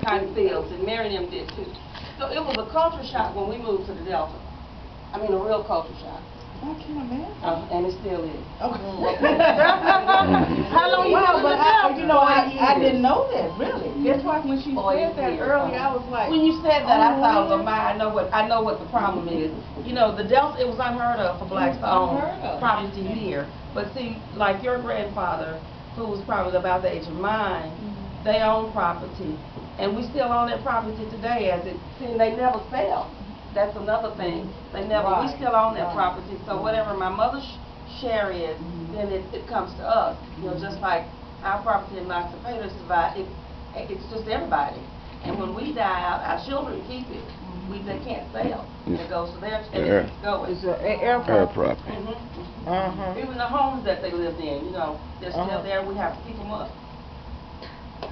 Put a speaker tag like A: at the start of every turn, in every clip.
A: cotton fields, and Mary and them did too. So it was a culture shock when we moved to the Delta. I mean, a real culture shock.
B: I can imagine.
A: And it still is.
B: Okay. How long you been in the Delta? You know, I didn't know that, really. That's why when she said that earlier, I was like,
A: when you said that, I thought, well, I know what the problem is. You know, the Delta, it was unheard of for blacks to own property here. But see, like your grandfather, who was probably about the age of mine, they own property, and we still own that property today. And they never sell. That's another thing. They never. We still own that property. So whatever my mother's share is, then it comes to us. You know, just like our property in Moxapater survived. It's just everybody. And when we die out, our children keep it. They can't sell. It goes to their.
B: It's an air
C: property.
A: Even the homes that they lived in, you know, they're still there. We have to keep them up.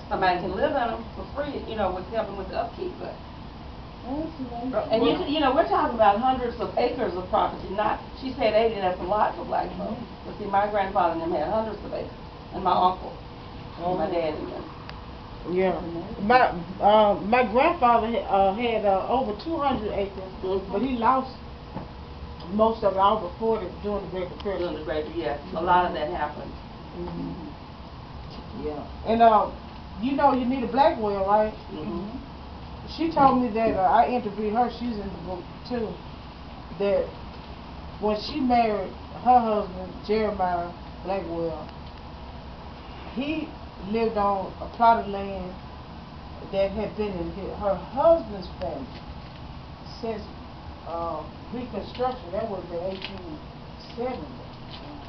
A: Somebody can live in them for free, you know, with helping with the upkeep, but. And you know, we're talking about hundreds of acres of property. Not, she said 80. That's a lot for black folks. But see, my grandfather and them had hundreds of acres, and my uncle, and my dad and them.
B: Yeah, my grandfather had over 200 acres, but he lost most of it all before during the Great Depression.
A: During the Great, yeah, a lot of that happened.
B: Yeah, and you know, you need a Blackwell, right? She told me that I interviewed her. She's in the book too. That when she married her husband Jeremiah Blackwell, he lived on a plot of land that had been in her husband's family since Reconstruction. That was the 1870s,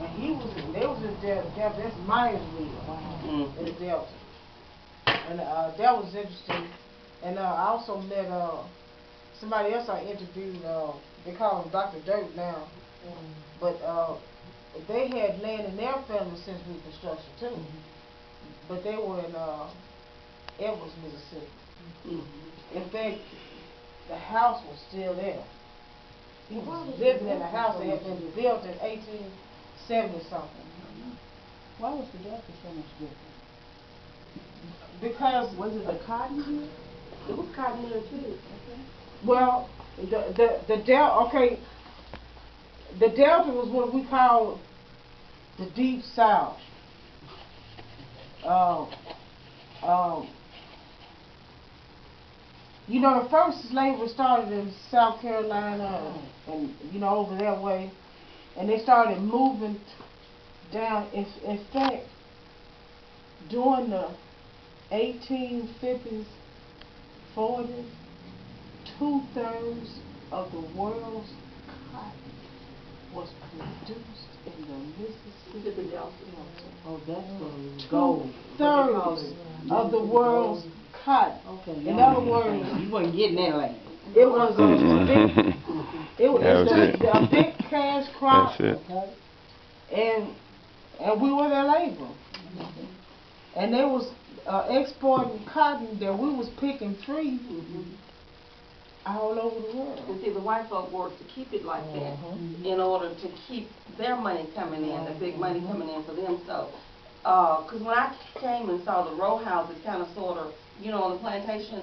B: and they was in Delta. That's Myersville in the Delta, and that was interesting. And I also met somebody else I interviewed. They call him Dr. Dirt now, but they had land in their family since Reconstruction too. But they were in Edwards, Mississippi. In fact, the house was still there. He was living in a house that had been built in 1870 something.
D: Why was the Delta so much different?
B: Because
D: was it the cotton here?
A: It was cotton here too.
B: Well, the Delta. Okay, the Delta was what we call the Deep South. You know, the first slavery started in South Carolina and you know, over that way, and they started moving down. In fact, during the 1850s, 40s, 2/3 of the world's cotton was produced in the Mississippi Delta.
D: Oh, that's gold.
B: 2/3 of the world's cotton.
D: Okay.
B: In other words,
D: you wasn't getting that land.
B: It was a big cash crop.
C: That's it.
B: Okay? And we were their labor. And they was exporting cotton that we was picking free all over the world.
A: And see, the white folk worked to keep it like that in order to keep their money coming in, the big money coming in for them. So, because when I came and saw the row houses kind of sort of, you know, on the plantation,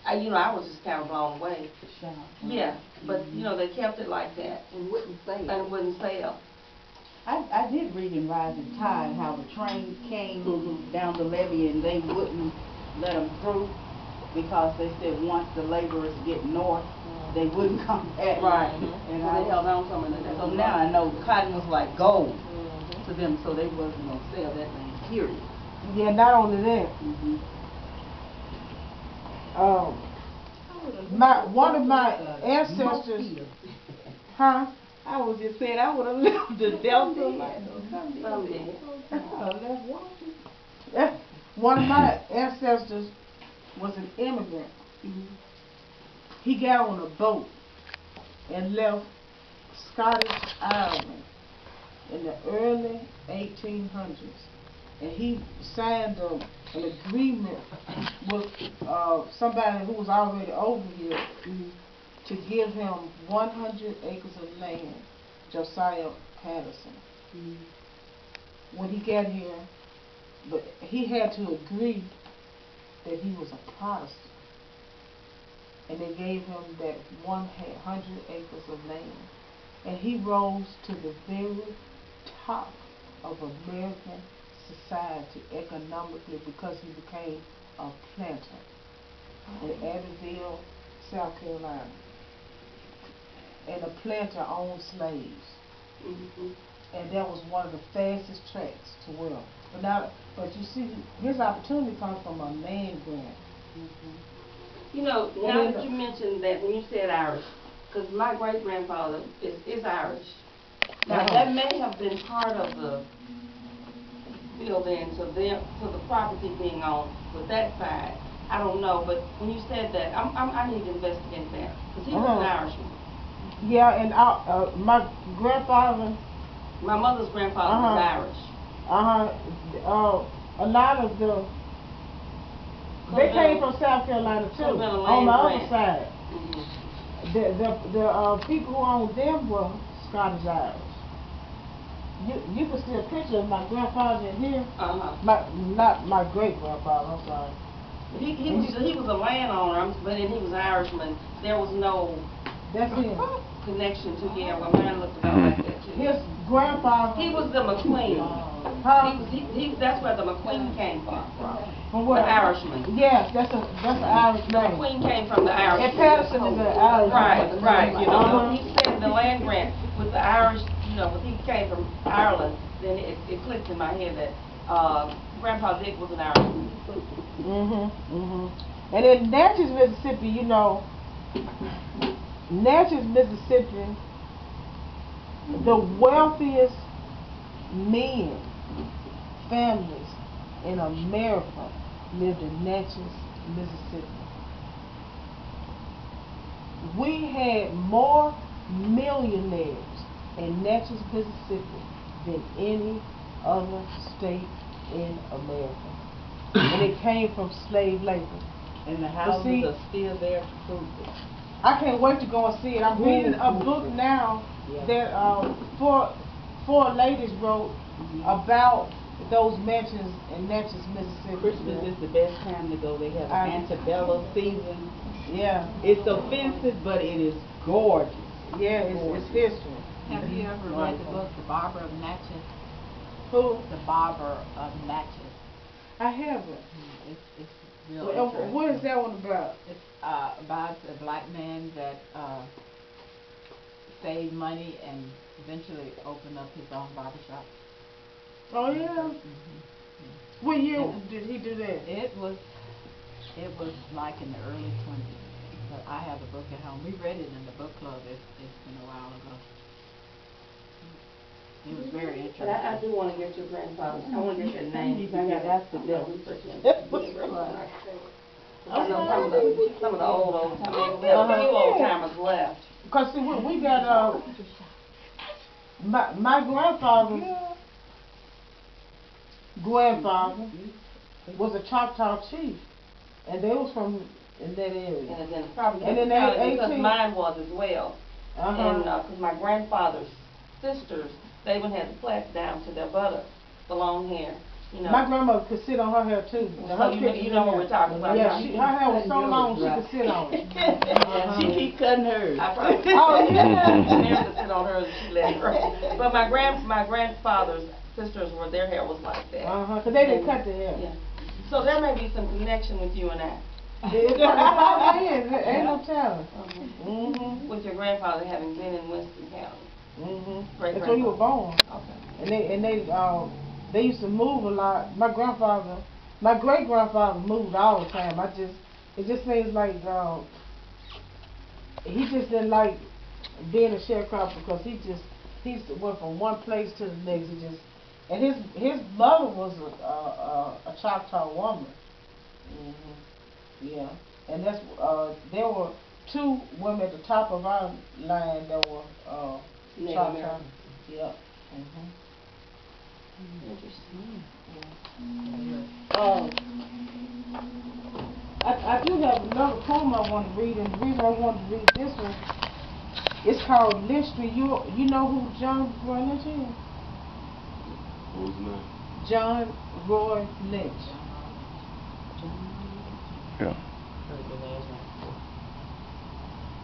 A: I was just kind of blown away. Yeah, but, you know, they kept it like that.
D: And wouldn't sell.
A: And wouldn't sell.
D: I did read in Rising Tide how the train came down the levee and they wouldn't let them through because they said once the laborers get north, they wouldn't come back.
A: Right.
D: And
A: so they held on some of that.
D: So now I know cotton was like gold to them, so they wasn't going to sell that thing, period.
B: Yeah, not only that. One of my ancestors,
D: I was just saying I would have left the Delta.
B: One of my ancestors was an immigrant. He got on a boat and left Scottish Ireland in the early 1800s. And he signed an agreement with somebody who was already over here to give him 100 acres of land, Josiah Patterson. When he got here, but he had to agree that he was a Protestant. And they gave him that 100 acres of land. And he rose to the very top of American society economically because he became a planter in Abbeville, South Carolina. And a planter owned slaves. And that was one of the fastest tracks to wealth. But you see, his opportunity comes from a land grant.
A: You know, now that you mentioned that, when you said Irish, because my great-grandfather is Irish. Now, that may have been part of the building to the property being owned with that side. I don't know, but when you said that, I need to investigate that, because he was an Irishman.
B: Yeah, and my grandfather...
A: My mother's grandfather was Irish.
B: A lot of the... They came from South Carolina too, on the other side. The people who owned them were Scottish Irish. You can see a picture of my grandfather in here. Not my great grandfather. I'm sorry.
A: He was a landowner, but he was an Irishman. There was no connection to him. My man looked about like that too.
B: His grandfather.
A: He was the McQueen. That's where the McQueen came from.
B: From what?
A: The Irishman.
B: Yes, that's an Irish name.
A: The McQueen came from the Irish.
B: And Patterson is an Irish.
A: Right. You know, he said the land grant with the Irish. You know, when he came from Ireland, then it clicked in my head that Grandpa Dick was an Irishman.
B: And in Natchez, Mississippi, you know, Natchez, Mississippi, the wealthiest men, families in America lived in Natchez, Mississippi. We had more millionaires in Natchez, Mississippi than any other state in America. And it came from slave labor.
D: And the houses are still there to prove it.
B: I can't wait to go and see it. I'm reading a book now that four ladies wrote about those mansions in Natchez, Mississippi.
D: Christmas is the best time to go. They have antebellum season.
B: Yeah.
D: It's offensive, but it is gorgeous.
B: Yeah, it's history.
C: Have you ever read the book, The Barber of Natchez?
B: Who?
C: The Barber of Natchez.
B: I haven't.
C: It's real interesting.
B: What is that one about?
C: It's about a black man that saved money and eventually opened up his own barbershop.
B: Oh yeah. What year did he do that?
C: It was like in the early 20s. But I have the book at home. We read it in the book club. It's been a while ago. It was very interesting.
A: But I do want to get your grandfather. I want to get your name.
D: That's the deal.
A: I know some of the old timers. We have a few old timers left.
B: Because see, we got my grandfather's grandfather was a Choctaw chief, and they was from in that area.
A: And then because mine was as well. And because my grandfather's sisters, they even had the plaits down to their buttocks, the long hair. You know.
B: My grandmother could sit on her hair too.
A: So you know what we're talking about.
B: Yeah, her hair was so long she could sit on it.
D: She keep cutting hers.
B: Oh yeah.
A: She never could sit on hers and she let her. But my grandfather's sisters their hair was like that.
B: Because they didn't cut their hair.
A: Yeah. So there may be some connection with you and I.
B: It probably is. Ain't no telling.
A: With your grandfather having been in Winston County.
B: That's where you were born.
A: Okay.
B: And they used to move a lot. My great grandfather moved all the time. It just seems like he just didn't like being a sharecropper because he went from one place to the next. And his mother was a Choctaw woman. Yeah, and that's there were two women at the top of our line that were Choctaw. Yeah.
A: Interesting.
B: I do have another poem I want to read, and the reason I wanted to read this one, it's called Lynchtree. You know who John Roy Lynch is?
E: What was his name?
B: John Roy Lynch.
E: Yeah.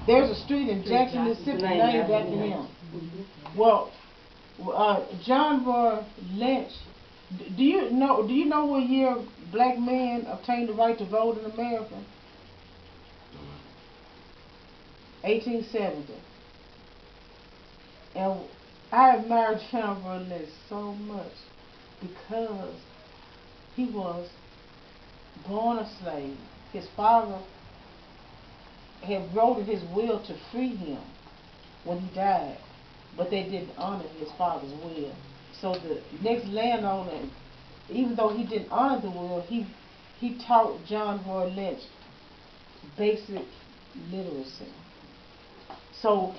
B: There's a street in Jackson, Mississippi named after him. Well, John Roy Lynch. Do you know what year black men obtained the right to vote in America? 1870. And I admire John Roy Lynch so much because he was born a slave. His father had wrote in his will to free him when he died, but they didn't honor his father's will. So the next landowner, even though he didn't honor the will, he taught John Roy Lynch basic literacy. So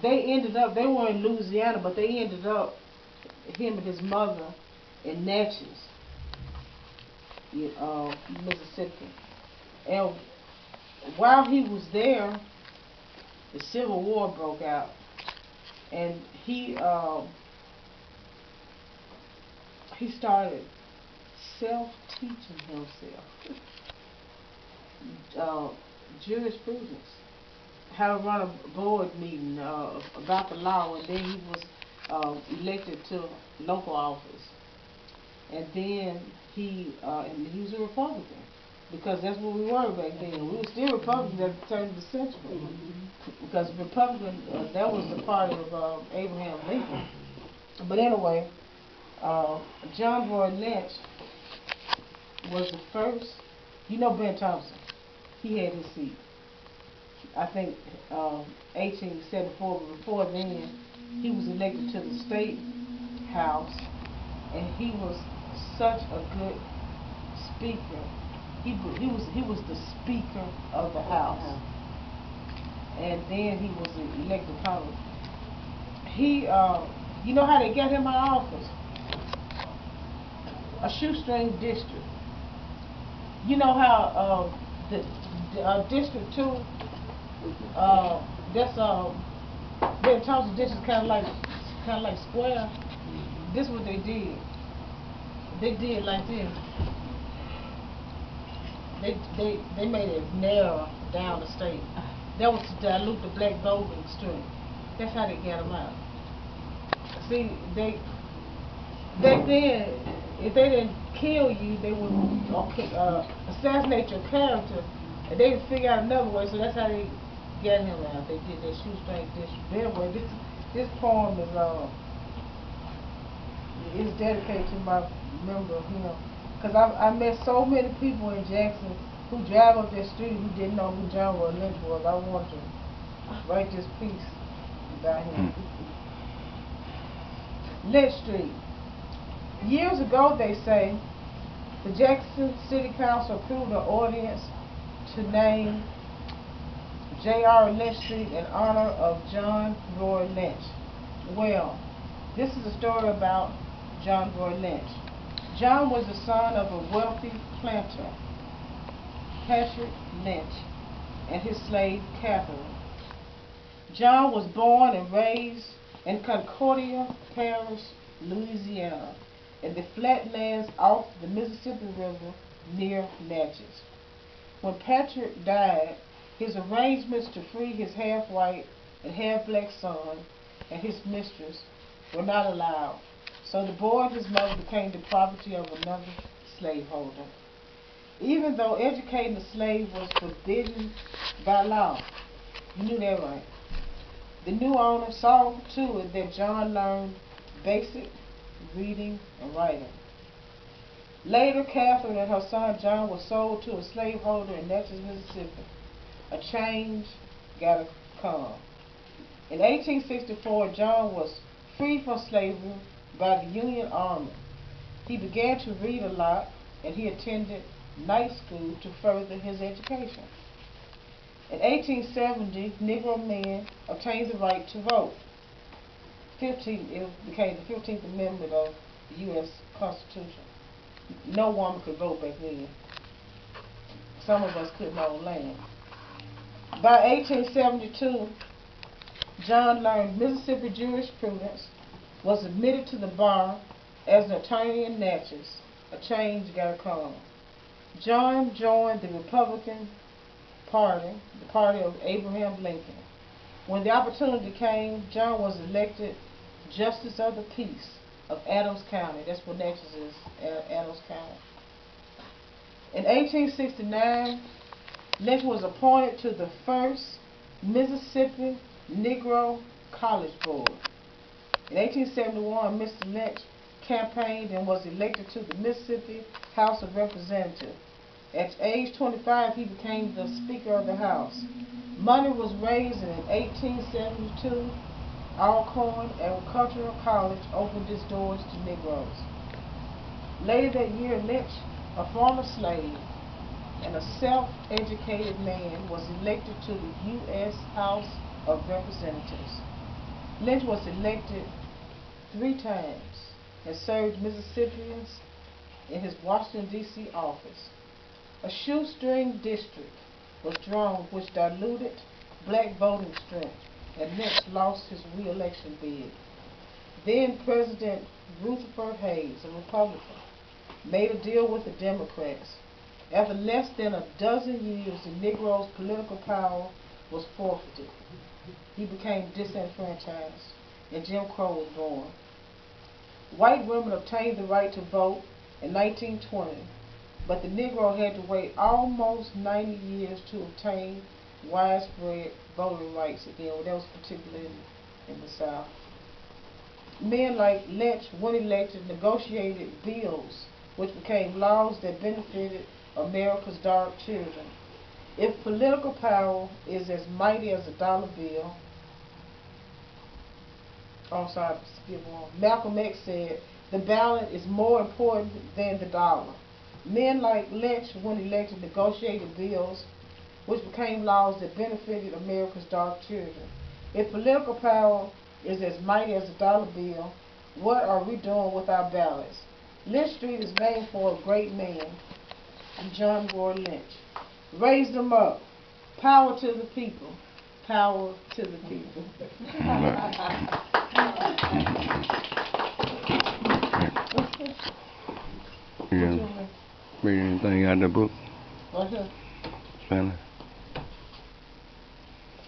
B: they were in Louisiana, but they ended up, him and his mother, in Natchez, Mississippi. And while he was there, the Civil War broke out, and he started self-teaching himself jurisprudence, how to run a board meeting about the law, and then he was elected to local office, and then he was a Republican, because that's what we were back then. We were still Republicans at the turn of the century, because Republican, that was the party of Abraham Lincoln. But anyway, John Roy Lynch was the first. You know Ben Thompson, he had his seat, I think 1874, but before then he was elected to the state house, and he was such a good speaker. He was the speaker of the house, and then he was elected to Congress. He, you know how they got him out of office? A shoestring district. You know how the District 2, that's Ben Thompson district, kind of like square. This is what they did. They did like this. They made it narrow down the state. That was to dilute the black voting stream. That's how they got them out. See, back then, if they didn't kill you, they would assassinate your character, and they would figure out another way. So that's how they got him out. They did their shoestring district. Anyway, this poem is dedicated to my memory of him, because I met so many people in Jackson who drive up that street who didn't know who John Roy Lynch was. I wanted to write this piece about him. Lynch Street. Years ago, they say, the Jackson City Council approved an ordinance to name J.R. Lynch Street in honor of John Roy Lynch. Well, this is a story about John Roy Lynch. John was the son of a wealthy planter, Patrick Lynch, and his slave Catherine. John was born and raised in Concordia Parish, Louisiana, in the flatlands off the Mississippi River near Natchez. When Patrick died, his arrangements to free his half-white and half-black son and his mistress were not allowed, so the boy and his mother became the property of another slaveholder. Even though educating a slave was forbidden by law, you knew that, right? The new owner saw to it that John learned basic reading and writing. Later, Catherine and her son John were sold to a slaveholder in Natchez, Mississippi. A change gotta come. In 1864, John was freed from slavery by the Union Army. He began to read a lot, and he attended night school to further his education. In 1870, Negro men obtained the right to vote. It became the 15th Amendment of the U.S. Constitution. No woman could vote back then. Some of us couldn't own land. By 1872, John learned Mississippi jurisprudence, was admitted to the bar as an attorney in Natchez. A change gotta come. John joined the Republican Party, the party of Abraham Lincoln. When the opportunity came, John was elected Justice of the Peace of Adams County. That's what Natchez is, Adams County. In 1869, Lynch was appointed to the first Mississippi Negro College Board. In 1871, Mr. Lynch campaigned and was elected to the Mississippi House of Representatives. At age 25, he became the Speaker of the House. Money was raised, and in 1872, Alcorn Agricultural College opened its doors to Negroes. Later that year, Lynch, a former slave and a self-educated man, was elected to the U.S. House of Representatives. Lynch was elected 3 times and served Mississippians in his Washington, D.C. office. A shoestring district was drawn which diluted black voting strength, and Lynch lost his re-election bid. Then President Rutherford Hayes, a Republican, made a deal with the Democrats. After less than a dozen years, the Negro's political power was forfeited. He became disenfranchised, and Jim Crow was born. White women obtained the right to vote in 1920, but the Negro had to wait almost 90 years to obtain widespread voting rights again. Well, that was particularly in the South. Men like Lynch, when elected, negotiated bills which became laws that benefited America's dark children. If political power is as mighty as a dollar bill, Malcolm X said, the ballot is more important than the dollar. Men like Lynch, when elected, negotiated bills which became laws that benefited America's dark children. If political power is as mighty as a dollar bill, what are we doing with our ballots? Lynch Street is named for a great man, John Roy Lynch. Raise them up. Power to the people. Power to the people.
E: Yeah. Read anything out of the book?
B: Right here.
E: Fanny?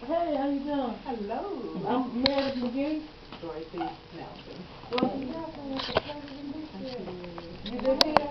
B: Hey, how you doing?
C: Hello.
B: I'm Meredith McGee.
C: Dorothy Nelson.
B: Dorothy Nelson was the president. You did hear?